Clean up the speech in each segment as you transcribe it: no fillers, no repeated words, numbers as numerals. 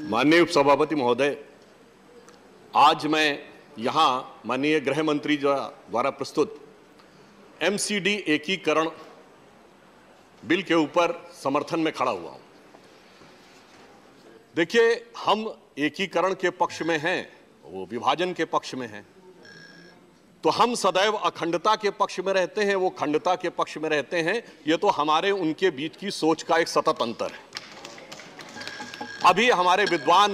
माननीय उपसभापति महोदय, आज मैं यहाँ माननीय गृह मंत्री द्वारा प्रस्तुत एमसीडी एकीकरण बिल के ऊपर समर्थन में खड़ा हुआ हूँ। देखिए, हम एकीकरण के पक्ष में हैं, वो विभाजन के पक्ष में हैं, तो हम सदैव अखंडता के पक्ष में रहते हैं, वो खंडता के पक्ष में रहते हैं। ये तो हमारे उनके बीच की सोच का एक सतत अंतर है। अभी हमारे विद्वान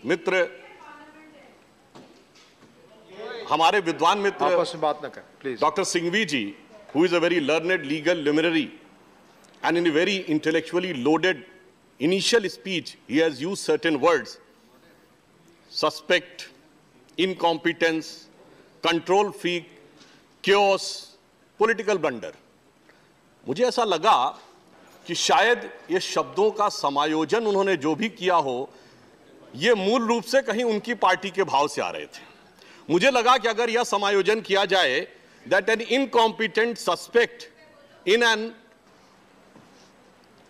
मित्र आपस में बात न करें please. Doctor Singhvi ji, who is a very learned legal luminary and in a very intellectually loaded initial speech, he has used certain words: suspect, incompetence, control freak, chaos, political blunder। मुझे ऐसा लगा कि शायद ये शब्दों का समायोजन उन्होंने जो भी किया हो, ये मूल रूप से कहीं उनकी पार्टी के भाव से आ रहे थे। मुझे लगा कि अगर यह समायोजन किया जाए, that an incompetent suspect in an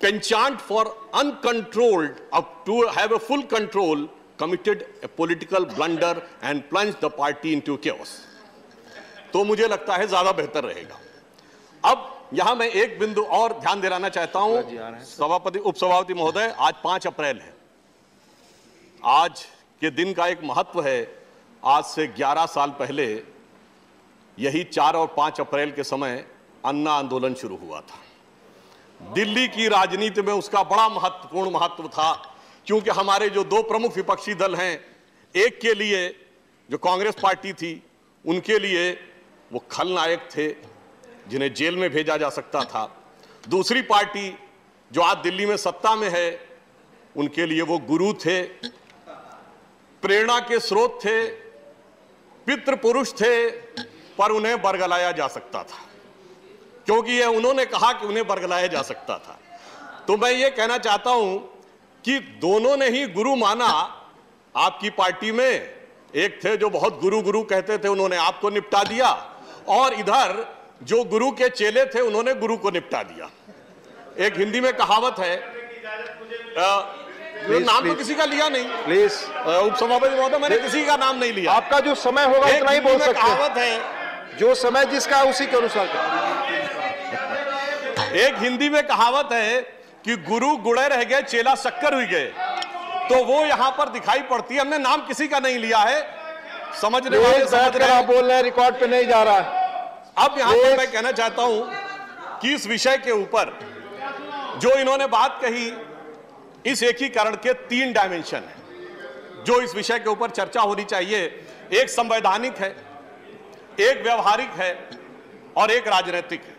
penchant for uncontrolled, to have a full control, committed a political blunder and plunged the party into chaos। तो मुझे लगता है ज्यादा बेहतर रहेगा। अब यहां मैं एक बिंदु और ध्यान दिलाना चाहता हूं उपसभापति महोदय, आज 5 अप्रैल है। आज के दिन का एक महत्व है। आज से 11 साल पहले यही 4 और 5 अप्रैल के समय अन्ना आंदोलन शुरू हुआ था। दिल्ली की राजनीति में उसका बड़ा महत्वपूर्ण महत्व था, क्योंकि हमारे जो 2 प्रमुख विपक्षी दल हैं, एक के लिए जो कांग्रेस पार्टी थी, उनके लिए वो खलनायक थे जिन्हें जेल में भेजा जा सकता था। दूसरी पार्टी जो आज दिल्ली में सत्ता में है, उनके लिए वो गुरु थे, प्रेरणा के स्रोत थे, पितृ पुरुष थे, पर उन्हें बरगलाया जा सकता था, क्योंकि ये उन्होंने कहा कि उन्हें बरगलाया जा सकता था। तो मैं ये कहना चाहता हूं कि दोनों ने ही गुरु माना। आपकी पार्टी में एक थे जो बहुत गुरु गुरु कहते थे, उन्होंने आपको निपटा दिया, और इधर जो गुरु के चेले थे, उन्होंने गुरु को निपटा दिया। एक हिंदी में कहावत है, नाम तो किसी का लिया नहीं प्लीज उपसभापति महोदय, मैंने किसी का नाम नहीं लिया। आपका जो समय होगा इतना ही बोल सकते हैं। कहावत है, जो समय जिसका है उसी के अनुसार। एक हिंदी में कहावत है कि गुरु गुड़े रह गए, चेला शक्कर हुई गए। तो वो यहां पर दिखाई पड़ती है। हमने नाम किसी का नहीं लिया है, समझने वाले समझ रहे हैं। बोल रहे हैं, रिकॉर्ड पे नहीं जा रहा है। अब यहां पर मैं कहना चाहता हूं कि इस विषय के ऊपर जो इन्होंने बात कही, इस एकीकरण के 3 डायमेंशन हैं जो इस विषय के ऊपर चर्चा होनी चाहिए। एक संवैधानिक है, एक व्यवहारिक है और एक राजनीतिक है।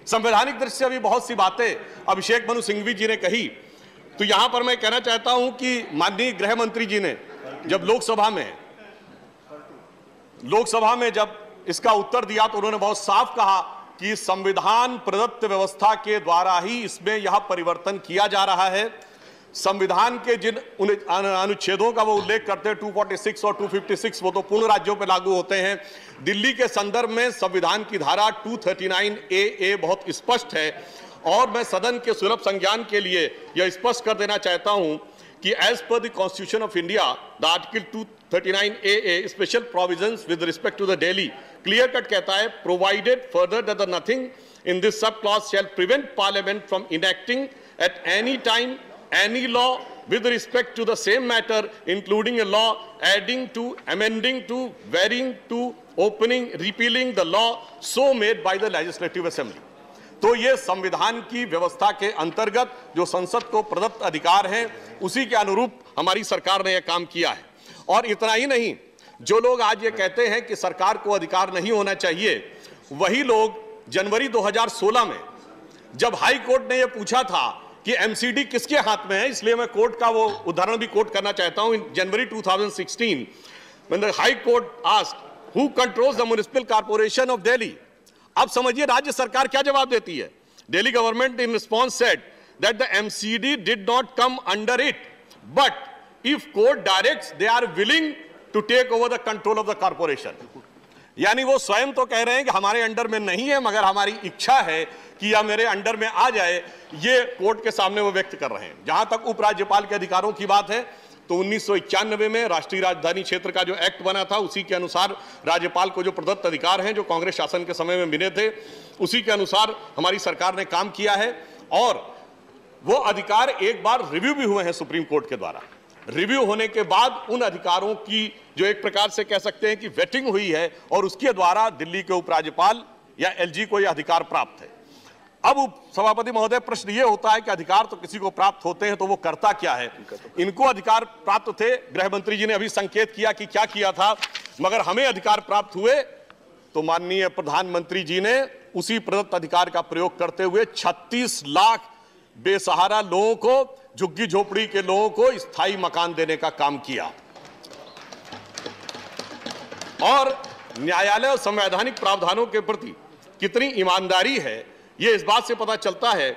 संवैधानिक दृष्टि से अभी बहुत सी बातें अभिषेक मनु सिंघवी जी ने कही, तो यहां पर मैं कहना चाहता हूं कि माननीय गृह मंत्री जी ने जब लोकसभा में जब इसका उत्तर दिया, तो उन्होंने बहुत साफ कहा कि संविधान प्रदत्त व्यवस्था के द्वारा ही इसमें यह परिवर्तन किया जा रहा है। संविधान के जिन अनुच्छेदों का वो उल्लेख करते हैं, 246 और 256, वो तो पूर्ण राज्यों पर लागू होते हैं। दिल्ली के संदर्भ में संविधान की धारा 239A बहुत स्पष्ट है, और मैं सदन के सुलभ संज्ञान के लिए यह स्पष्ट कर देना चाहता हूं कि as per the Constitution of India, the article 239AA special provisions with respect to the Delhi clear cut कहता है, provided further that nothing in this sub clause shall prevent Parliament from enacting at any time any law with respect to the same matter, including a law adding to, amending to, varying to, opening, repealing the law so made by the legislative assembly। तो ये संविधान की व्यवस्था के अंतर्गत जो संसद को प्रदत्त अधिकार हैं, उसी के अनुरूप हमारी सरकार ने यह काम किया है। और इतना ही नहीं, जो लोग आज ये कहते हैं कि सरकार को अधिकार नहीं होना चाहिए, वही लोग जनवरी 2016 में जब हाई कोर्ट ने यह पूछा था कि एमसीडी किसके हाथ में है, इसलिए मैं कोर्ट का वो उदाहरण भी कोट करना चाहता हूं। इन जनवरी 2016 when the high court asked who controls the municipal corporation of Delhi, अब समझिए राज्य सरकार क्या जवाब देती है। Delhi government in response said that the MCD did not come under it, but if court directs they are willing to take over the control of the corporation। यानी वो स्वयं तो कह रहे हैं कि हमारे अंडर में नहीं है, मगर हमारी इच्छा है कि यह मेरे अंडर में आ जाए, ये कोर्ट के सामने वो व्यक्त कर रहे हैं। जहां तक उपराज्यपाल के अधिकारों की बात है, तो 1991 में राष्ट्रीय राजधानी क्षेत्र का जो एक्ट बना था, उसी के अनुसार राज्यपाल को जो प्रदत्त अधिकार हैं, जो कांग्रेस शासन के समय में मिले थे, उसी के अनुसार हमारी सरकार ने काम किया है। और वो अधिकार एक बार रिव्यू भी हुए हैं सुप्रीम कोर्ट के द्वारा। रिव्यू होने के बाद उन अधिकारों की जो एक प्रकार से कह सकते हैं कि वेटिंग हुई है, और उसके द्वारा दिल्ली के उपराज्यपाल या एलजी को यह अधिकार प्राप्त है। अब सभापति महोदय, प्रश्न यह होता है कि अधिकार तो किसी को प्राप्त होते हैं, तो वो करता क्या है? इनको अधिकार प्राप्त थे, गृह मंत्री जी ने अभी संकेत किया कि क्या किया था, मगर हमें अधिकार प्राप्त हुए तो माननीय प्रधानमंत्री जी ने उसी प्रदत्त अधिकार का प्रयोग करते हुए 36 लाख बेसहारा लोगों को, झुग्गी झोपड़ी के लोगों को स्थायी मकान देने का काम किया। और न्यायालय और संवैधानिक प्रावधानों के प्रति कितनी ईमानदारी है, यह इस बात से पता चलता है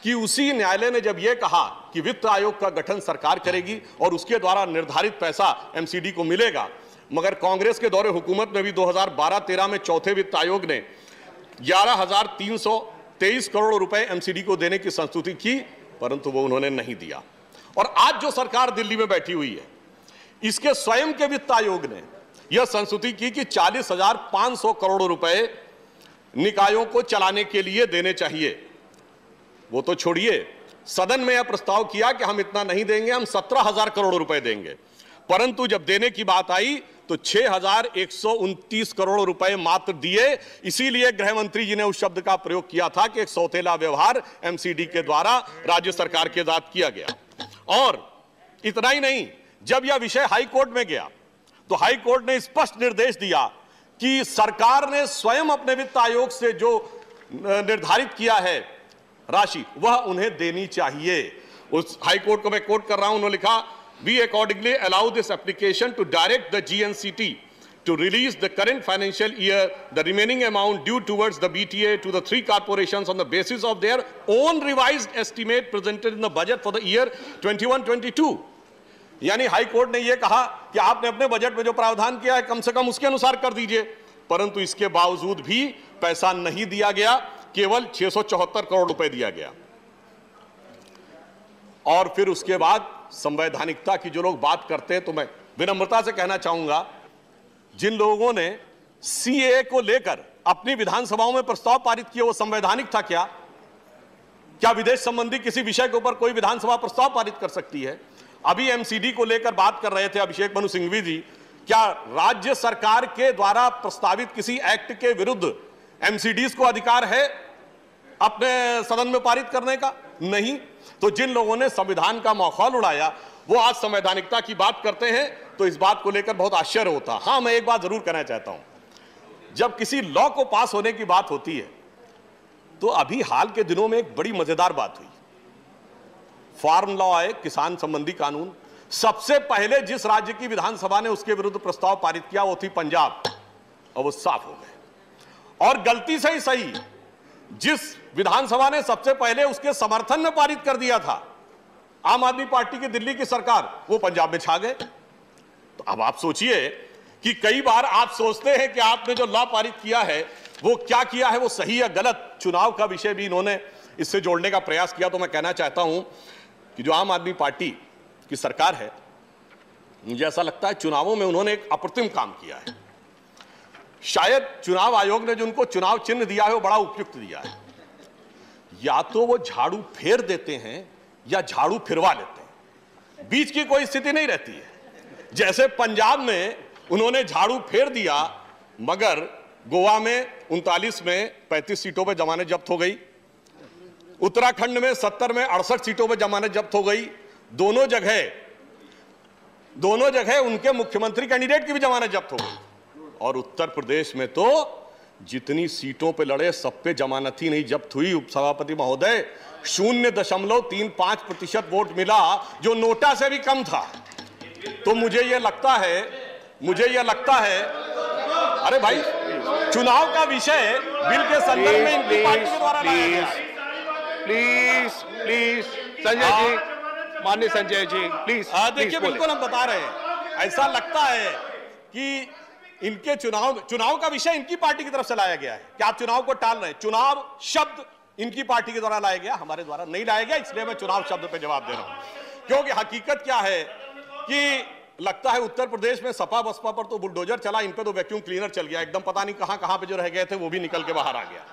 कि उसी न्यायालय ने जब यह कहा कि वित्त आयोग का गठन सरकार करेगी और उसके द्वारा निर्धारित पैसा एमसीडी को मिलेगा, मगर कांग्रेस के दौरे हुकूमत में भी 2012-13 में चौथे वित्त आयोग ने 11,323 करोड़ रुपए एमसीडी को देने की संस्तुति की, परंतु वो उन्होंने नहीं दिया। और आज जो सरकार दिल्ली में बैठी हुई है, इसके स्वयं के वित्त आयोग ने यह संस्तुति की कि 40,500 करोड़ रुपए निकायों को चलाने के लिए देने चाहिए। वो तो छोड़िए, सदन में यह प्रस्ताव किया कि हम इतना नहीं देंगे, हम 17,000 करोड़ रुपए देंगे, परंतु जब देने की बात आई तो 6,129 करोड़ रुपए मात्र दिए। इसीलिए गृह मंत्री जी ने उस शब्द का प्रयोग किया था कि एक सौतेला व्यवहार एमसीडी के द्वारा राज्य सरकार के साथ किया गया। और इतना ही नहीं, जब यह विषय हाई कोर्ट में गया तो हाई कोर्ट ने स्पष्ट निर्देश दिया कि सरकार ने स्वयं अपने वित्त आयोग से जो निर्धारित किया है राशि, वह उन्हें देनी चाहिए। उस हाई कोर्ट को मैं कोट कर रहा हूं, उन्होंने लिखा, We accordingly allow this application to direct the GNCT to release the current financial year the remaining amount due towards the BTA to the 3 corporations on the basis of their own revised estimate presented in the budget for the year 21-22। यानी high court ने यह कहा कि आपने अपने budget में जो प्रावधान किया है कम से कम उसके अनुसार कर दीजिए, परंतु इसके बावजूद भी पैसा नहीं दिया गया, केवल 674 करोड़ रुपए दिया गया। और फिर उसके बाद संवैधानिकता की जो लोग बात करते हैं, तो मैं विनम्रता से कहना चाहूंगा, जिन लोगों ने सीएए को लेकर अपनी विधानसभाओं में प्रस्ताव पारित किए, वो संवैधानिक था क्या? क्या विदेश संबंधी किसी विषय के ऊपर कोई विधानसभा प्रस्ताव पारित कर सकती है? अभी एमसीडी को लेकर बात कर रहे थे अभिषेक मनु सिंघवी जी, क्या राज्य सरकार के द्वारा प्रस्तावित किसी एक्ट के विरुद्ध एमसीडीज को अधिकार है अपने सदन में पारित करने का? नहीं। तो जिन लोगों ने संविधान का मखौल उड़ाया, वो आज संवैधानिकता की बात करते हैं, तो इस बात को लेकर बहुत आश्चर्य होता। हां, मैं एक बात जरूर कहना चाहता हूं, जब किसी लॉ को पास होने की बात होती है, तो अभी हाल के दिनों में एक बड़ी मजेदार बात हुई। फार्म लॉ है, किसान संबंधी कानून, सबसे पहले जिस राज्य की विधानसभा ने उसके विरुद्ध प्रस्ताव पारित किया वो थी पंजाब, और वो साफ हो गए। और गलती से ही सही, जिस विधानसभा ने सबसे पहले उसके समर्थन में पारित कर दिया था, आम आदमी पार्टी की दिल्ली की सरकार, वो पंजाब में छा गए। तो अब आप सोचिए कि कई बार आप सोचते हैं कि आपने जो लॉ पारित किया है वो क्या किया है, वो सही या गलत। चुनाव का विषय भी इन्होंने इससे जोड़ने का प्रयास किया। तो मैं कहना चाहता हूं कि जो आम आदमी पार्टी की सरकार है, मुझे ऐसा लगता है चुनावों में उन्होंने एक अप्रतिम काम किया है। शायद चुनाव आयोग ने जो उनको चुनाव चिन्ह दिया है वो बड़ा उपयुक्त दिया है। या तो वो झाड़ू फेर देते हैं या झाड़ू फिरवा लेते हैं, बीच की कोई स्थिति नहीं रहती है। जैसे पंजाब में उन्होंने झाड़ू फेर दिया, मगर गोवा में 39 में 35 सीटों पर जमानत जब्त हो गई, उत्तराखंड में 70 में 68 सीटों पर जमानत जब्त हो गई। दोनों जगह उनके मुख्यमंत्री कैंडिडेट की भी जमानत जब्त हो गई। और उत्तर प्रदेश में तो जितनी सीटों पे लड़े सब पे जमानत ही नहीं जब्त हुई। उपसभापति महोदय, 0.35% वोट मिला, जो नोटा से भी कम था। तो मुझे यह लगता है अरे भाई, चुनाव का विषय बिल के संदर्भ में इनकी पार्टी के द्वारा लाया गया। प्लीज संजय जी, माननीय संजय जी, प्लीज। देखिए, बिल्कुल हम बता रहे हैं, ऐसा लगता है कि इनके चुनाव का विषय इनकी पार्टी की तरफ से लाया गया है कि आप चुनाव को टाल रहे हैं। चुनाव शब्द इनकी पार्टी के द्वारा लाया गया, हमारे द्वारा नहीं लाया गया। इसलिए मैं चुनाव शब्द पे जवाब दे रहा हूं, क्योंकि हकीकत क्या है कि लगता है उत्तर प्रदेश में सपा बसपा पर तो बुलडोजर चला, इन पे तो वैक्यूम क्लीनर चल गया, एकदम पता नहीं कहां कहां पे जो रह गए थे वो भी निकल के बाहर आ गया।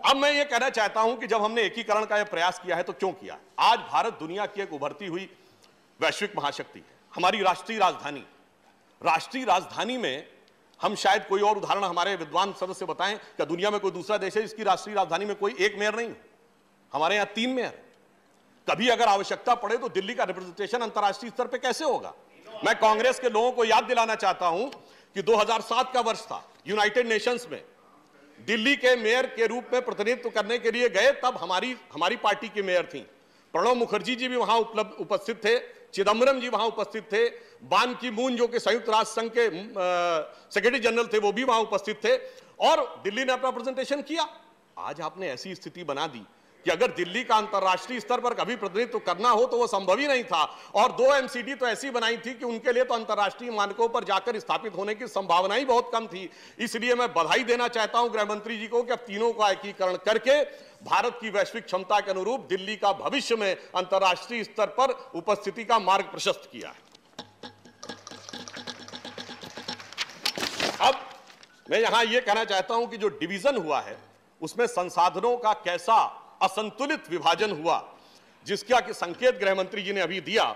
अब मैं ये कहना चाहता हूं कि जब हमने एकीकरण का यह प्रयास किया है तो क्यों किया। आज भारत दुनिया की एक उभरती हुई वैश्विक महाशक्ति है। हमारी राष्ट्रीय राजधानी में हम शायद कोई और उदाहरण हमारे विद्वान सदस्य बताएं, क्या दुनिया में कोई दूसरा देश है जिसकी राष्ट्रीय राजधानी में कोई एक मेयर नहीं है? हमारे यहां 3 मेयर। कभी अगर आवश्यकता पड़े तो दिल्ली का रिप्रेजेंटेशन अंतर्राष्ट्रीय स्तर पर कैसे होगा? मैं कांग्रेस के लोगों को याद दिलाना चाहता हूं कि 2007 का वर्ष था, यूनाइटेड नेशंस में दिल्ली के मेयर के रूप में प्रतिनिधित्व करने के लिए गए, तब हमारी पार्टी की मेयर थी। प्रणब मुखर्जी जी भी वहां उपस्थित थे, चिदम्बरम जी वहां उपस्थित थे, बान की मून जो कि संयुक्त राष्ट्र संघ के सेक्रेटरी जनरल थे वो भी वहां उपस्थित थे और दिल्ली ने अपना प्रेजेंटेशन किया। आज आपने ऐसी स्थिति बना दी कि अगर दिल्ली का अंतर्राष्ट्रीय स्तर पर कभी प्रतिनिधित्व करना हो तो वो संभव ही नहीं था। और 2 एमसीडी तो ऐसी बनाई थी कि उनके लिए तो अंतर्राष्ट्रीय मानकों पर जाकर स्थापित होने की संभावना ही बहुत कम थी। इसलिए मैं बधाई देना चाहता हूं गृह मंत्री जी को कि अब तीनों का एकीकरण करके भारत की वैश्विक क्षमता के अनुरूप दिल्ली का भविष्य में अंतर्राष्ट्रीय स्तर पर उपस्थिति का मार्ग प्रशस्त किया है। अब मैं यहां यह कहना चाहता हूं कि जो डिवीजन हुआ है उसमें संसाधनों का कैसा असंतुलित विभाजन हुआ, जिसका कि संकेत गृह मंत्री जी ने अभी दिया,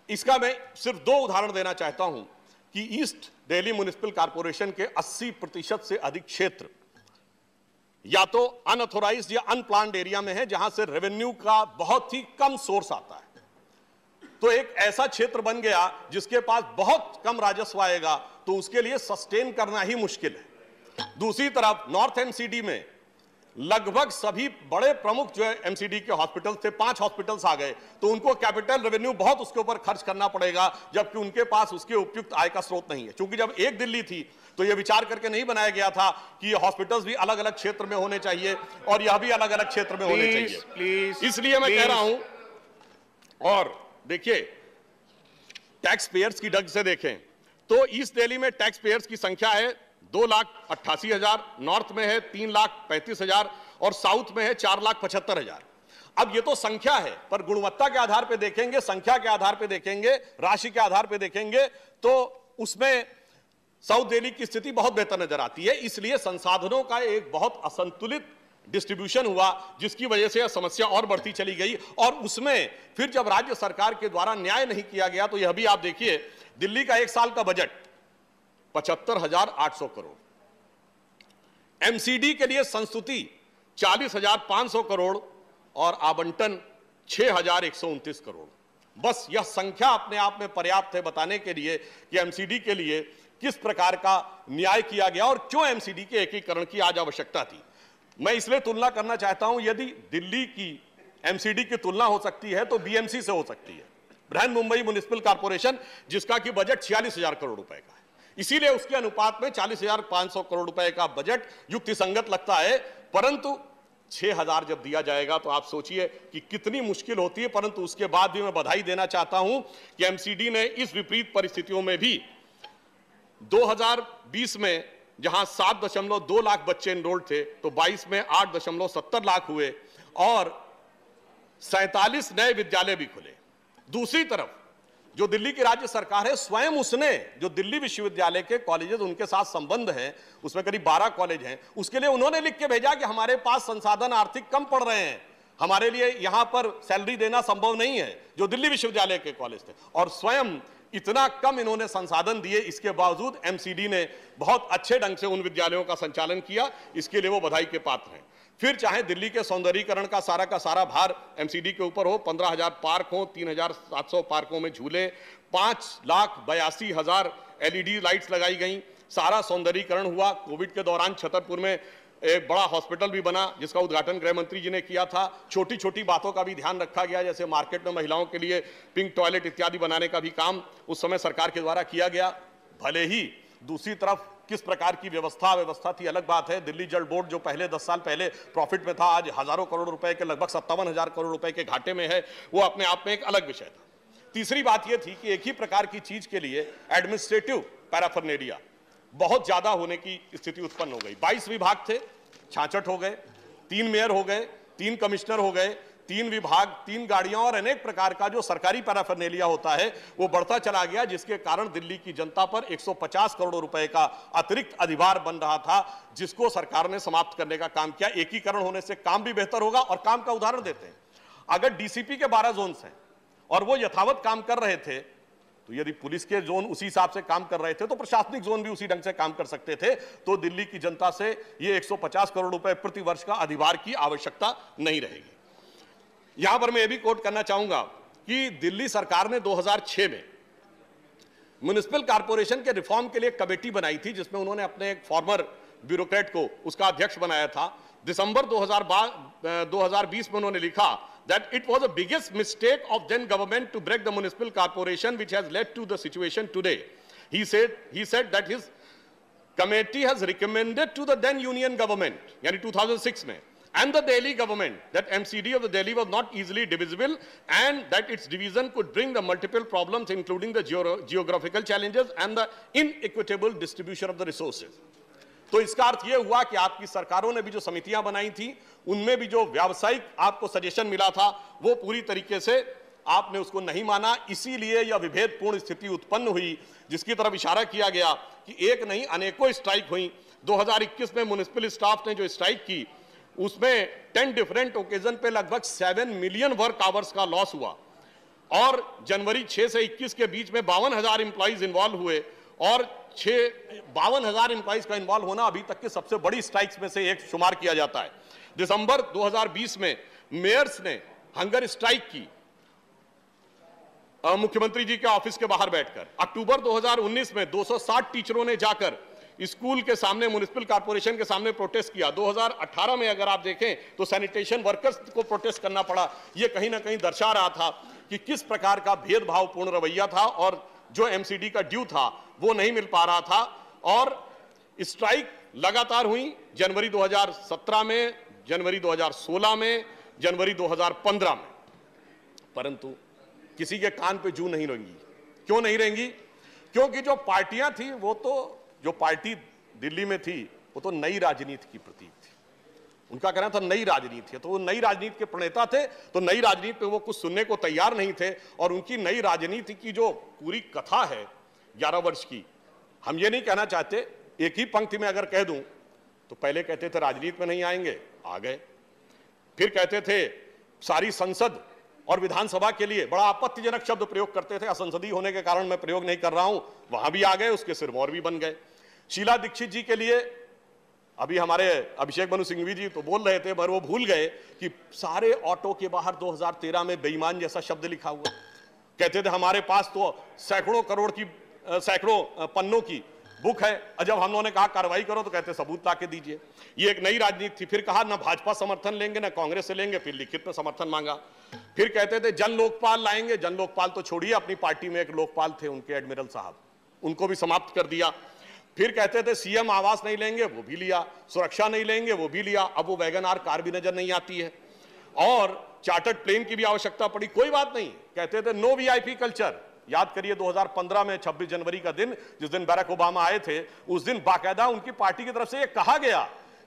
इसका मैं सिर्फ 2 उदाहरण देना चाहता हूं कि ईस्ट दिल्ली म्युनिसिपल कॉर्पोरेशन के 80% से अधिक क्षेत्र या तो अनऑथोराइज्ड या अनप्लान्ड एरिया में है, जहां से रेवेन्यू का बहुत ही कम सोर्स आता है। तो एक ऐसा क्षेत्र बन गया जिसके पास बहुत कम राजस्व आएगा, तो उसके लिए सस्टेन करना ही मुश्किल है। दूसरी तरफ नॉर्थ एमसीडी में लगभग सभी बड़े प्रमुख जो एमसीडी के हॉस्पिटल थे, 5 हॉस्पिटल्स आ गए, तो उनको कैपिटल रेवेन्यू बहुत उसके ऊपर खर्च करना पड़ेगा, जबकि उनके पास उसके उपयुक्त आय का स्रोत नहीं है। क्योंकि जब एक दिल्ली थी तो यह विचार करके नहीं बनाया गया था कि ये हॉस्पिटल्स भी अलग अलग क्षेत्र में होने चाहिए और यह भी अलग अलग क्षेत्र में होने चाहिए। इसलिए मैं कह रहा हूं, और देखिए टैक्स पेयर्स की ढंग से देखें तो ईस्ट दिल्ली में टैक्स पेयर्स की संख्या है 2,88,000, नॉर्थ में है 3,35,000 और साउथ में है 4,75,000। अब ये तो संख्या है, पर गुणवत्ता के आधार पे देखेंगे, संख्या के आधार पे देखेंगे, राशि के आधार पे देखेंगे तो उसमें साउथ दिल्ली की स्थिति बहुत बेहतर नजर आती है। इसलिए संसाधनों का एक बहुत असंतुलित डिस्ट्रीब्यूशन हुआ, जिसकी वजह से यह समस्या और बढ़ती चली गई। और उसमें फिर जब राज्य सरकार के द्वारा न्याय नहीं किया गया तो यह भी आप देखिए, दिल्ली का 1 साल का बजट 75,800 करोड़, एमसीडी के लिए संस्तुति 40,500 करोड़ और आवंटन 6,129 करोड़। बस यह संख्या अपने आप में पर्याप्त है बताने के लिए कि एमसीडी के लिए किस प्रकार का न्याय किया गया और क्यों एमसीडी के एकीकरण की आज आवश्यकता थी। मैं इसलिए तुलना करना चाहता हूं, यदि दिल्ली की एमसीडी की तुलना हो सकती है तो बीएमसी से हो सकती है, बृहन मुंबई म्युनिसिपल कॉर्पोरेशन, जिसका कि बजट 46,000 करोड़ रुपए का है। इसीलिए उसके अनुपात में 40,500 करोड़ रुपए का बजट युक्तिसंगत लगता है। परंतु 6,000 जब दिया जाएगा तो आप सोचिए कि कितनी मुश्किल होती है। परंतु उसके बाद भी मैं बधाई देना चाहता हूं कि एमसीडी ने इस विपरीत परिस्थितियों में भी 2020 में जहां 7.2 लाख बच्चे एनरोल्ड थे तो 22 में 8.70 लाख हुए और 47 नए विद्यालय भी खुले। दूसरी तरफ जो दिल्ली की राज्य सरकार है, स्वयं उसने जो दिल्ली विश्वविद्यालय के कॉलेजेस उनके साथ संबंध है, उसमें करीब 12 कॉलेज हैं, उसके लिए उन्होंने लिख के भेजा कि हमारे पास संसाधन आर्थिक कम पड़ रहे हैं, हमारे लिए यहां पर सैलरी देना संभव नहीं है, जो दिल्ली विश्वविद्यालय के कॉलेज थे। और स्वयं इतना कम इन्होंने संसाधन दिए, इसके बावजूद एमसीडी ने बहुत अच्छे ढंग से उन विद्यालयों का संचालन किया, इसके लिए वो बधाई के पात्र हैं। फिर चाहे दिल्ली के सौंदर्यीकरण का सारा भार एमसीडी के ऊपर हो, 15,000 पार्क हो, 3,700 पार्कों में झूले, 5,82,000 एलईडी लाइट्स लगाई गई, सारा सौंदर्यीकरण हुआ। कोविड के दौरान छतरपुर में एक बड़ा हॉस्पिटल भी बना जिसका उद्घाटन गृह मंत्री जी ने किया था। छोटी छोटी बातों का भी ध्यान रखा गया, जैसे मार्केट में महिलाओं के लिए पिंक टॉयलेट इत्यादि बनाने का भी काम उस समय सरकार के द्वारा किया गया। भले ही दूसरी तरफ किस प्रकार की व्यवस्था थी अलग बात है। दिल्ली जल बोर्ड जो पहले 10 साल पहले प्रॉफिट में था, आज हजारों करोड़ रुपए के, लगभग 57,000 करोड़ रुपए के घाटे में है, वो अपने आप में एक अलग विषय था। तीसरी बात यह थी कि एक ही प्रकार की चीज के लिए एडमिनिस्ट्रेटिव पैराफर्नेलिया बहुत ज्यादा होने की स्थिति उत्पन्न हो गई। 22 विभाग थे, 66 हो गए, 3 मेयर हो गए, 3 कमिश्नर हो गए, 3 विभाग, 3 गाड़ियां और अनेक प्रकार का जो सरकारी पैराफर्नेलिया होता है वो बढ़ता चला गया, जिसके कारण दिल्ली की जनता पर 150 करोड़ रुपए का अतिरिक्त अधिभार बन रहा था, जिसको सरकार ने समाप्त करने का काम किया। एकीकरण होने से काम भी बेहतर होगा। और काम का उदाहरण देते हैं, अगर डीसीपी के 12 जोन्स हैं और वो यथावत काम कर रहे थे, तो यदि पुलिस के जोन उसी हिसाब से काम कर रहे थे तो प्रशासनिक जोन भी उसी ढंग से काम कर सकते थे, तो दिल्ली की जनता से ये 150 करोड़ रुपए प्रति वर्ष का अधिभार की आवश्यकता नहीं रहेगी। यहां पर मैं ये भी कोट करना चाहूंगा कि दिल्ली सरकार ने 2006 में म्युनिसिपल कॉर्पोरेशन के रिफॉर्म के लिए कमेटी बनाई थी, जिसमें उन्होंने अपने एक फॉर्मर ब्यूरोक्रेट को उसका अध्यक्ष बनाया था। दिसंबर 2020 में उन्होंने लिखा that it was the biggest mistake of then government to break the municipal corporation, which has led to the situation today. He said that his committee has recommended to the then union government, yani 2006 mein, and the Delhi government that MCD of the Delhi was not easily divisible and that its division could bring the multiple problems including the geographical challenges and the inequitable distribution of the resources. तो इसका अर्थ यह हुआ कि आपकी सरकारों ने भी जो समितियां बनाई थी उनमें भी जो व्यावसायिक आपको सजेशन मिला था वो पूरी तरीके से आपने उसको नहीं माना, इसीलिए यह विभेदपूर्ण स्थिति उत्पन्न हुई, जिसकी तरफ इशारा किया गया कि एक नहीं अनेकों स्ट्राइक हुई। 2021 में म्युनिसिपल स्टाफ ने जो स्ट्राइक की उसमें 10 डिफरेंट ओकेजन पे लगभग 7 मिलियन वर्क आवर्स का लॉस हुआ और जनवरी 6 से 21 के बीच में 52,000 इंप्लॉइज इन्वॉल्व हुए और 52,000 इंप्लॉइज का इन्वॉल्व होना अभी तक की सबसे बड़ी स्ट्राइक्स में से एक शुमार किया जाता है। दिसंबर 2020 में मेयर्स ने हंगर स्ट्राइक की मुख्यमंत्री जी के ऑफिस के बाहर बैठकर। अक्टूबर 2019 में 260 टीचरों ने जाकर स्कूल के सामने म्युनिसिपल कॉर्पोरेशन के सामने प्रोटेस्ट किया। 2018 में अगर आप देखें तो सैनिटेशन वर्कर्स को प्रोटेस्ट करना पड़ा। यह कहीं ना कहीं दर्शा रहा था कि किस प्रकार का भेदभावपूर्ण रवैया था और जो एमसीडी का ड्यू था वो नहीं मिल पा रहा था। और स्ट्राइक लगातार हुई जनवरी 2017 में, जनवरी 2016 में, जनवरी 2015 में, परंतु किसी के कान पे जू नहीं रहेंगी। क्यों नहीं रहेंगी? क्योंकि जो पार्टियां थी वो तो, जो पार्टी दिल्ली में थी वो तो नई राजनीति की प्रतीक थी। उनका कहना था नई राजनीति है, तो वो नई राजनीति के प्रणेता थे, तो नई राजनीति पे वो कुछ सुनने को तैयार नहीं थे। और उनकी नई राजनीति की जो पूरी कथा है 11 वर्ष की, हम ये नहीं कहना चाहते, एक ही पंक्ति में अगर कह दूं तो पहले कहते थे राजनीति में नहीं आएंगे, आ गए। फिर कहते थे सारी संसद और विधानसभा के लिए बड़ा आपत्तिजनक शब्द प्रयोग करते थे, असंसदीय होने के कारण मैं प्रयोग नहीं कर रहा हूं, वहां भी आ गए, उसके सिरमौर भी बन गए। शीला दीक्षित जी के लिए अभी हमारे अभिषेक मनु सिंघवी जी तो बोल रहे थे, पर वो भूल गए कि सारे ऑटो के बाहर 2013 में बेईमान जैसा शब्द लिखा हुआ। कहते थे हमारे पास तो सैकड़ों करोड़ की, सैकड़ों पन्नों की बुक है, और जब हम लोगों ने कहा कार्रवाई करो तो कहते सबूत ला के दीजिए। ये एक नई राजनीति थी। फिर कहा ना भाजपा समर्थन लेंगे ना कांग्रेस से लेंगे, फिर लिखित में समर्थन मांगा। फिर कहते थे जन लोकपाल लाएंगे, जन लोकपाल तो छोड़िए, अपनी पार्टी में एक लोकपाल थे उनके एडमिरल साहब, उनको भी समाप्त कर दिया। फिर कहते थे सीएम आवास नहीं लेंगे, वो भी लिया, सुरक्षा नहीं लेंगे, वो भी लिया। अब वो वैगन आर कार भी नजर नहीं आती है और चार्टर्ड प्लेन की भी आवश्यकता पड़ी, कोई बात नहीं। कहते थे नो वीआईपी कल्चर। याद करिए 2015 में 26 जनवरी का दिन, जिस दिन बराक ओबामा आए थे, उस दिन बाकायदा उनकी पार्टी की तरफ से यह कहा गया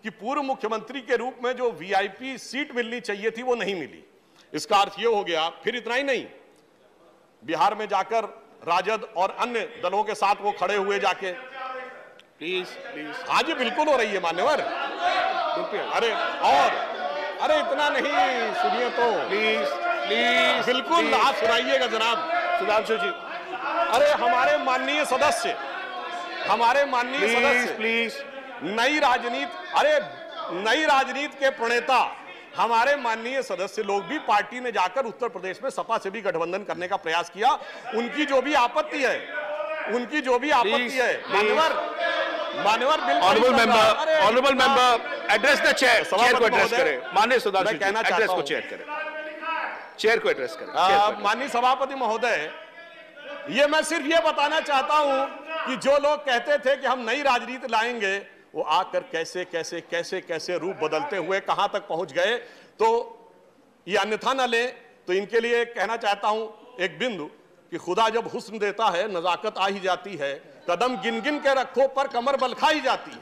कि पूर्व मुख्यमंत्री के रूप में जो वीआईपी सीट मिलनी चाहिए थी वो नहीं मिली। इसका अर्थ यह हो गया। फिर इतना ही नहीं, बिहार में जाकर राजद और अन्य दलों के साथ वो खड़े हुए जाके, प्लीज हाँ जी बिल्कुल हो रही है मान्यवर, अरे इतना नहीं, सुनिए तो प्लीज बिल्कुल आप सुनाइएगा जनाब सुधांशु जी। अरे हमारे माननीय सदस्य प्लीज नई राजनीति, अरे नई राजनीति के प्रणेता हमारे माननीय सदस्य लोग भी पार्टी में जाकर उत्तर प्रदेश में सपा से भी गठबंधन करने का प्रयास किया। उनकी जो भी आपत्ति है मान्यवर honourable member address the chair को एड्रेस करें। माननीय सुधांशु जी एड्रेस को चेयर करें, चेयर को एड्रेस करें। माननीय सभापति महोदय, ये मैं सिर्फ ये बताना चाहता हूं कि जो लोग कहते थे कि हम नई राजनीति लाएंगे, वो आकर कैसे कैसे कैसे कैसे रूप बदलते हुए कहां तक पहुंच गए। तो ये अन्यथा न ले, तो इनके लिए कहना चाहता हूं एक बिंदु कि खुदा जब हुस्न देता है नजाकत आ ही जाती है, कदम गिन गिन के रखो पर कमर बल खाई जाती है।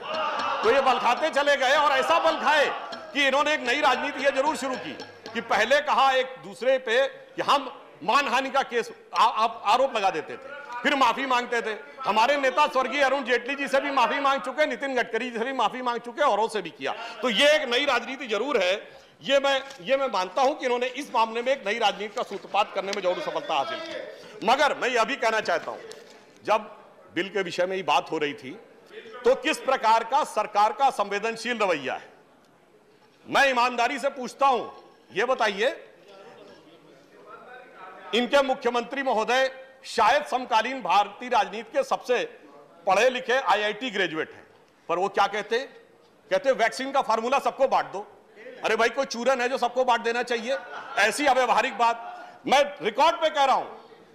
तो ये बल खाते चले गए और ऐसा बल खाए कि इन्होंने एक नई राजनीति ये जरूर शुरू की कि पहले कहा एक दूसरे पे कि हम मानहानि का केस आरोप लगा देते थे, फिर माफी मांगते थे। हमारे नेता स्वर्गीय अरुण जेटली जी से भी माफी मांग चुके, नितिन गडकरी जी से भी माफी मांग चुके, औरों से भी किया। तो ये एक नई राजनीति जरूर है, ये मैं मानता हूं कि इन्होंने इस मामले में एक नई राजनीति का सूत्रपात करने में जरूर सफलता हासिल की। मगर मैं यह भी कहना चाहता हूं, जब बिल के विषय में ये बात हो रही थी तो किस प्रकार का सरकार का संवेदनशील रवैया है, मैं ईमानदारी से पूछता हूं, ये बताइए, इनके मुख्यमंत्री महोदय शायद समकालीन भारतीय राजनीति के सबसे पढ़े लिखे आईआईटी ग्रेजुएट हैं, पर वो क्या कहते वैक्सीन का फार्मूला सबको बांट दो। अरे भाई, कोई चूरन है जो सबको बांट देना चाहिए? ऐसी अव्यवहारिक बात मैं रिकॉर्ड पे कह रहा हूं,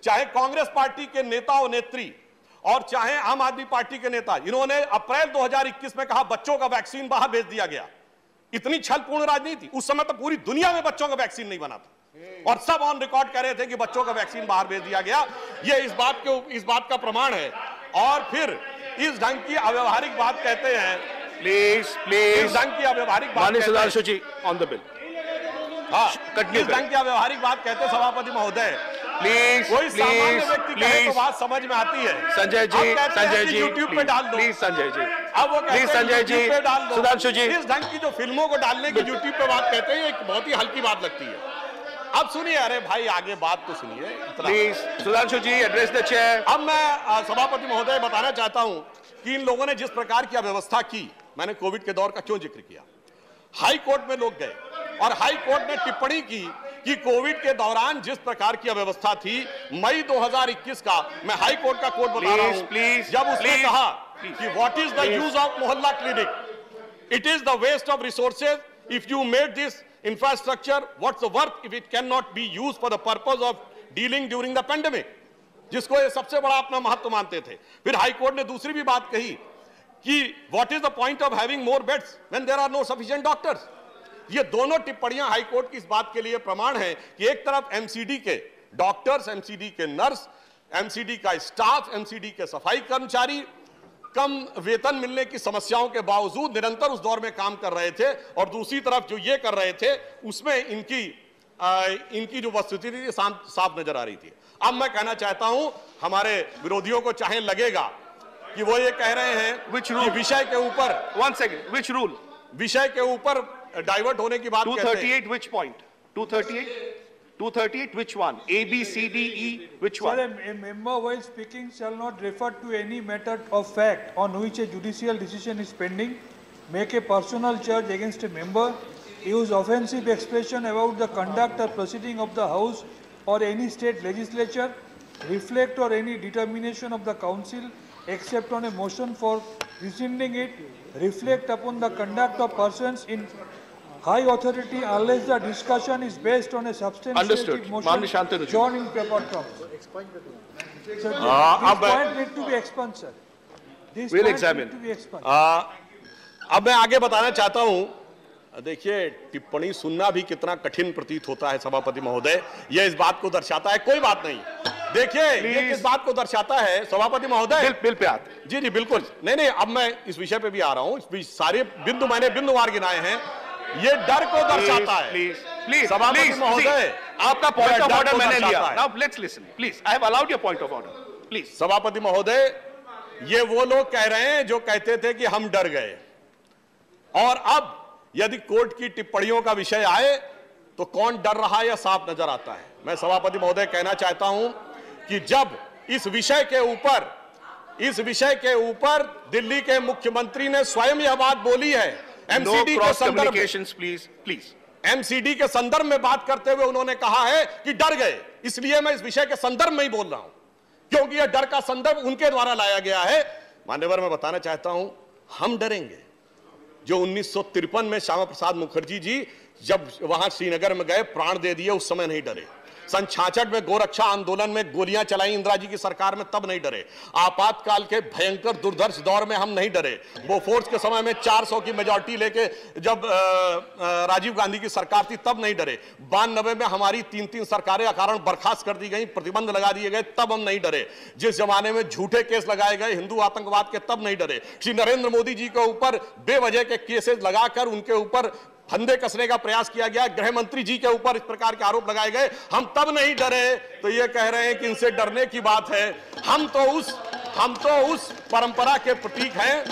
चाहे कांग्रेस पार्टी के नेता और नेत्री और चाहे आम आदमी पार्टी के नेता, इन्होंने अप्रैल 2021 में कहा बच्चों का वैक्सीन बाहर भेज दिया गया। इतनी छलपूर्ण राजनीति, उस समय तो पूरी दुनिया में बच्चों का वैक्सीन नहीं बना था और सब ऑन रिकॉर्ड कह रहे थे कि बच्चों का वैक्सीन बाहर भेज दिया गया। ये इस बात का प्रमाण है। और फिर इस ढंग की अव्यवहारिक बात कहते हैं, प्लीज इस ढंग की अव्यवहारिक बात माननीय सुधांशु जी ऑन द बिल। हाँ, इस ढंग की अव्यवहारिक बात कहते सभापति महोदय, प्लीज कोई सामान्य व्यक्ति कहे तो बात समझ में आती है। संजय जी यूट्यूब पे डाल दो, प्लीज संजय जी, अब वो कहते हैं संजय जी, पे डाल दो। सुधांशु जी, इस ढंग की जो फिल्मों को डालने की यूट्यूब पे बात कहते हैं, एक बहुत ही हल्की बात लगती है। अब सुनिए, अरे भाई आगे बात तो सुनिए please. Sudhanshu ji address the chair. अब मैं सभापति महोदय बताना चाहता हूं कि इन लोगों ने जिस प्रकार की अव्यवस्था की, मैंने कोविड के दौर का क्यों जिक्र किया, हाई कोर्ट में लोग गए और हाई कोर्ट ने टिप्पणी की कि कोविड के दौरान जिस प्रकार की अव्यवस्था थी, मई 2021 का मैं हाई कोर्ट का कोर्ट बता रहा हूं, जब उसने कहा कि what is the use of मोहल्ला clinic, it is the waste of resources, if you made this infrastructure, what's the worth if it cannot be used for the purpose of dealing during the pandemic, जिसको ये सबसे बड़ा अपना महत्व मानते थे। फिर हाई कोर्ट ने दूसरी भी बात कही कि what is the point of having more beds when there are no sufficient doctors। ये दोनों टिप्पणियां हाई कोर्ट की इस बात के लिए प्रमाण है कि एक तरफ एमसीडी के डॉक्टर्स, एमसीडी के नर्स, एमसीडी का स्टाफ, एमसीडी के सफाई कर्मचारी कम वेतन मिलने की समस्याओं के बावजूद निरंतर उस दौर में काम कर रहे थे, और दूसरी तरफ जो ये कर रहे थे उसमें इनकी जो वस्तुस्थिति थी साफ नजर आ रही थी। अब मैं कहना चाहता हूं, हमारे विरोधियों को चाहे लगेगा कि वो ये कह रहे हैं कि विषय के ऊपर, वन सेकंड, विच रूल, विषय के ऊपर डाइवर्ट होने की बात कहते हैं। 238 which point? 238 which one? A, B, C, D, E, which one? Sir, a member while speaking shall not refer to any matter of fact on which a judicial decision is pending, make a personal charge against a member, use offensive expression about the conduct or proceeding of the House or any state legislature, reflect or any determination of the council except on a motion for rescinding it, reflect upon the conduct of persons in high authority unless the discussion is based on a substantiated motion drawn in paper terms. So this point need to be expunged, sir. This we'll point examine. need to be expunged. अब मैं आगे बताना चाहता हूं, देखिए टिप्पणी सुनना भी कितना कठिन प्रतीत होता है सभापति महोदय, यह इस बात को दर्शाता है। कोई बात नहीं, देखिए ये किस बात को दर्शाता है सभापति महोदय, बिल पे आते। जी बिल्कुल, नहीं अब मैं इस विषय पे भी आ रहा हूं, सारे बिंदु मैंने बिंदुवार गिनाए हैं, ये डर को दर्शाता है। प्लीज सभापति महोदय, आपका पॉइंट ऑफ ऑर्डर मैंने लिया। Now let's listen please, I have allowed your point of order please. सभापति महोदय, ये वो लोग कह रहे हैं जो कहते थे कि हम डर गए, और अब यदि कोर्ट की टिप्पणियों का विषय आए तो कौन डर रहा है यह साफ नजर आता है। मैं सभापति महोदय कहना चाहता हूं कि जब इस विषय के ऊपर दिल्ली के मुख्यमंत्री ने स्वयं यह बात बोली है, एमसीडी के संदर्भ में, एमसीडी के संदर्भ में बात करते हुए उन्होंने कहा है कि डर गए, इसलिए मैं इस विषय के संदर्भ में ही बोल रहा हूं, क्योंकि यह डर का संदर्भ उनके द्वारा लाया गया है। मान्यवर, मैं बताना चाहता हूं, हम डरेंगे? जो 1953 में श्यामा प्रसाद मुखर्जी जी जब वहां श्रीनगर में गए, प्राण दे दिए, उस समय नहीं डरे। सन 66 में गोरक्षा आंदोलन में गोलियां चलाई इंदिरा जी की सरकार में, तब नहीं डरे। आपातकाल के भयंकर दुर्धर्ष दौर में हम नहीं डरे। बोफोर्स के समय में 400 की मेजॉरिटी लेके जब राजीव गांधी की सरकार थी, तब नहीं डरे। 92 में हमारी 3 सरकारें अकारण बर्खास्त कर दी गई, प्रतिबंध लगा दिए गए, तब हम नहीं डरे। जिस जमाने में झूठे केस लगाए गए हिंदू आतंकवाद के, तब नहीं डरे। श्री नरेंद्र मोदी जी के ऊपर बेवजह के केसेस लगाकर उनके ऊपर फंदे कसने का प्रयास किया गया, गृह मंत्री जी के ऊपर इस प्रकार के आरोप लगाए गए। हम तब नहीं डरे तो ये कह रहे हैं कि इनसे डरने की बात है। हम तो उस परंपरा के प्रतीक हैं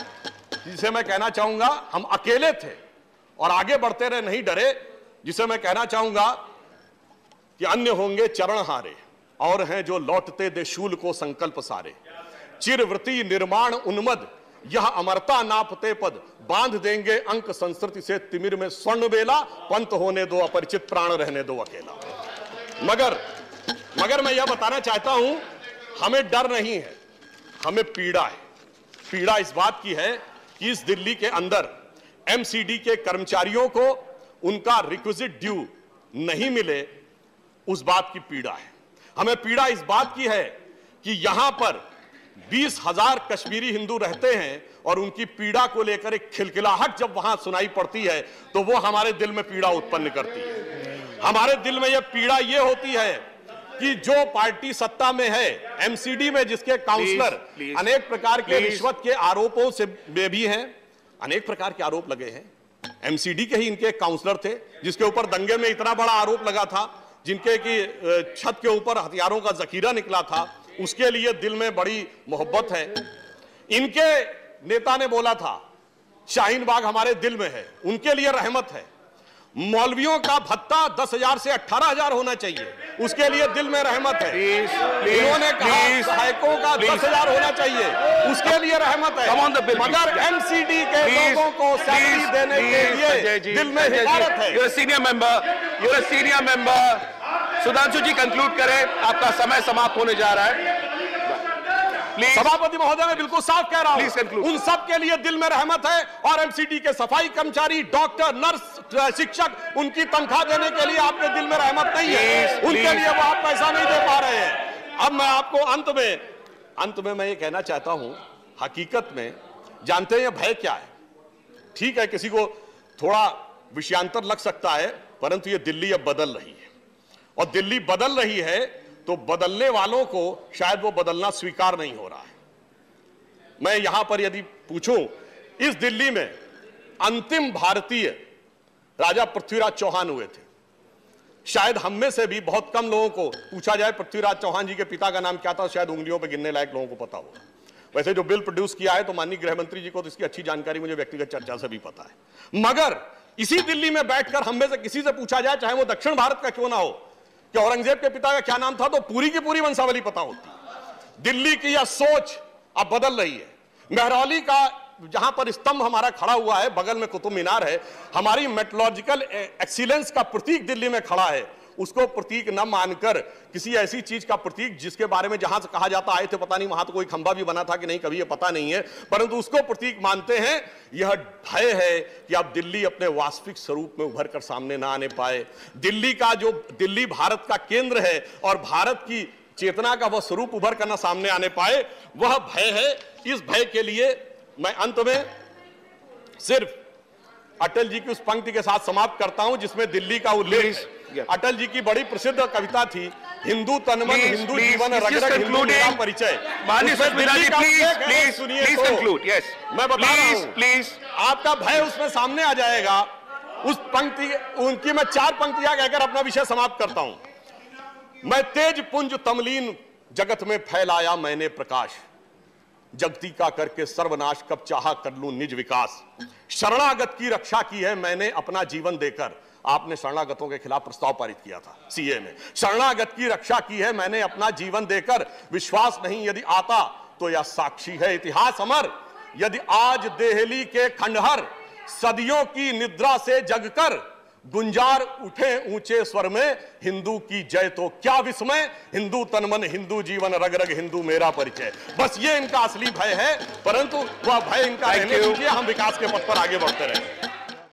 जिसे मैं कहना चाहूंगा हम अकेले थे और आगे बढ़ते रहे, नहीं डरे। जिसे मैं कहना चाहूंगा कि अन्य होंगे चरण हारे और हैं जो लौटते दे शूल को संकल्प सारे। चिरवृत्ति निर्माण उन्मद यह अमरता नापते पद, बांध देंगे अंक संस्कृति से तिमिर में स्वर्ण बेला। पंत होने दो अपरिचित, प्राण रहने दो अकेला। मगर मैं यह बताना चाहता हूं, हमें डर नहीं है, हमें पीड़ा है। पीड़ा इस बात की है कि इस दिल्ली के अंदर एमसीडी के कर्मचारियों को उनका रिक्विजिट ड्यू नहीं मिले, उस बात की पीड़ा है। हमें पीड़ा इस बात की है कि यहां पर 20,000 कश्मीरी हिंदू रहते हैं और उनकी पीड़ा को लेकर एक खिलखिलाहट जब वहां सुनाई पड़ती है तो वो हमारे दिल में पीड़ा उत्पन्न करती है। हमारे दिल में यह पीड़ा यह होती है कि जो पार्टी सत्ता में है, एमसीडी में जिसके काउंसलर अनेक प्रकार के रिश्वत के आरोपों से भी हैं, अनेक प्रकार के आरोप लगे हैं। एमसीडी के ही इनके काउंसलर थे जिसके ऊपर दंगे में इतना बड़ा आरोप लगा था, जिनके की छत के ऊपर हथियारों का जखीरा निकला था, उसके लिए दिल में बड़ी मोहब्बत है। इनके नेता ने बोला था शाहीन बाग हमारे दिल में है, उनके लिए रहमत है। मौलवियों का भत्ता 10,000 से 18,000 होना चाहिए, उसके लिए दिल में रहमत है। इन्होंने कहा सहायकों का 10,000 होना चाहिए, उसके लिए रहमत है। मगर एमसीडी के लोगों को सैलरी देने के लिए दिल में हिफाजत है। You're a senior member. Sudhanshu ji conclude करें, आपका समय समाप्त होने जा रहा है। सभापति महोदय, मैं बिल्कुल साफ कह रहा हूं, उन सब के लिए दिल में रहमत है और एमसीडी के सफाई कर्मचारी, डॉक्टर, नर्स, शिक्षक, उनकी तनख्वाह देने के लिए आपके दिल में रहमत नहीं है, उनके लिए वो आप पैसा नहीं दे पा रहे हैं। अब मैं आपको अंत में मैं ये कहना चाहता हूं, हकीकत में जानते हैं भय क्या है? ठीक है, किसी को थोड़ा विषयांतर लग सकता है, परंतु ये दिल्ली अब बदल रही है और दिल्ली बदल रही है तो बदलने वालों को शायद वो बदलना स्वीकार नहीं हो रहा है। मैं यहां पर यदि पूछूं, इस दिल्ली में अंतिम भारतीय राजा पृथ्वीराज चौहान हुए थे। शायद हम में से भी बहुत कम लोगों को पूछा जाए पृथ्वीराज चौहान जी के पिता का नाम क्या था, शायद उंगलियों पर गिनने लायक लोगों को पता होगा। वैसे जो बिल प्रोड्यूस किया है तो माननीय गृह मंत्री जी को तो इसकी अच्छी जानकारी मुझे व्यक्तिगत चर्चा से भी पता है। मगर इसी दिल्ली में बैठकर हम में से किसी से पूछा जाए, चाहे वो दक्षिण भारत का क्यों ना हो, कि औरंगजेब के पिता का क्या नाम था, तो पूरी की पूरी वंशावली पता होती। दिल्ली की यह सोच अब बदल रही है। मेहरौली का जहां पर स्तंभ हमारा खड़ा हुआ है, बगल में कुतुब मीनार है, हमारी मेट्रोलॉजिकल एक्सीलेंस का प्रतीक दिल्ली में खड़ा है। उसको प्रतीक न मानकर किसी ऐसी चीज का प्रतीक जिसके बारे में जहां से कहा जाता आए थे पता नहीं, वहां तो कोई खंभा भी बना था कि नहीं कभी ये पता नहीं है, परंतु उसको प्रतीक मानते हैं। यह भय है कि अब दिल्ली अपने वास्तविक स्वरूप में उभर कर सामने ना आने पाए। दिल्ली भारत का केंद्र है और भारत की चेतना का वह स्वरूप उभर कर ना सामने आने पाए, वह भय है। इस भय के लिए मैं अंत में सिर्फ अटल जी की उस पंक्ति के साथ समाप्त करता हूं जिसमें दिल्ली का उल्लेख, अटल जी की बड़ी प्रसिद्ध कविता थी, हिंदू तनमन हिंदू जीवन रग रग हिंदू मेरा परिचय। मैं बता रहा हूं, आपका भय उसमें सामने आ जाएगा। उस पंक्ति उनकी मैं 4 पंक्तियां कहकर अपना विषय समाप्त करता हूं। मैं तेज पुंज तमलीन जगत में फैलाया मैंने प्रकाश, जगती का करके सर्वनाश कब चाहा कर लूं निज विकास। शरणागत की रक्षा की है मैंने अपना जीवन देकर। आपने शरणागतों के खिलाफ प्रस्ताव पारित किया था सीए में। शरणागत की रक्षा की है मैंने अपना जीवन देकर, विश्वास नहीं यदि आता तो यह साक्षी है इतिहास अमर। यदि आज देहली के खंडहर सदियों की निद्रा से जगकर गुंजार उठे ऊंचे स्वर में, हिंदू की जय तो क्या विस्मय। हिंदू तनमन हिंदू जीवन रग रग हिंदू मेरा परिचय। बस ये इनका असली भय है, परंतु वह भय इनका रहने दीजिए, हम विकास के पथ पर आगे बढ़ते रहें।